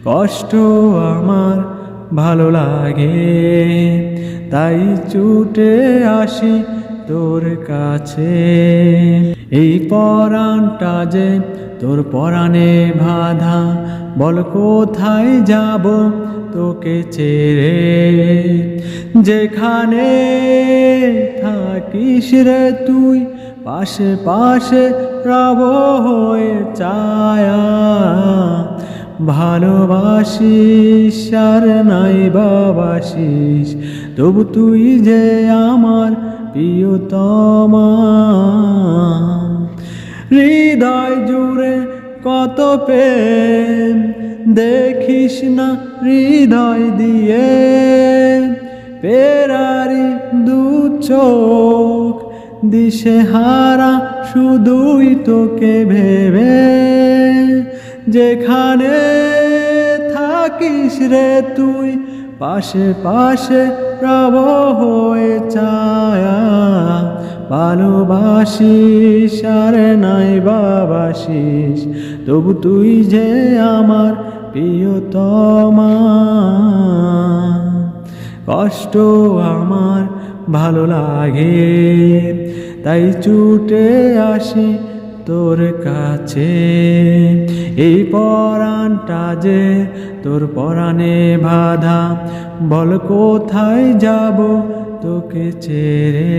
কষ্ট আমার ভালো লাগে, তাই ছুটে আসি তোর কাছে। এই পরাণটা যে তোর পরাণে বাঁধা, বল কোথায় যাব তোকে ছেড়ে। যেখানে থাকিস রে তুই, পাশে পাশে রব হয়ে ছায়া। ভালোবাসিস আর নাই বাবাসিস, তবু তুই যে আমার প্রিয়তমা। হৃদয় জুড়ে কত প্রেম, দেখিস না হৃদয় দিয়ে। পেরারি দু চোখ দিশেহারা শুধুই তোকে ভেবে। যেখানে থাকিস রে তুই, পাশে পাশে রব হয়ে ছায়া। ভালোবাসিস আর নাই বাবাসিস, তবু তুই যে আমার প্রিয়তমা। কষ্ট আমার ভালো লাগে, তাই ছুটে আসি তোর কাছে। এই পরাণটা যে তোর পরাণে বাঁধা, বল কোথায় যাব তোকে ছেড়ে।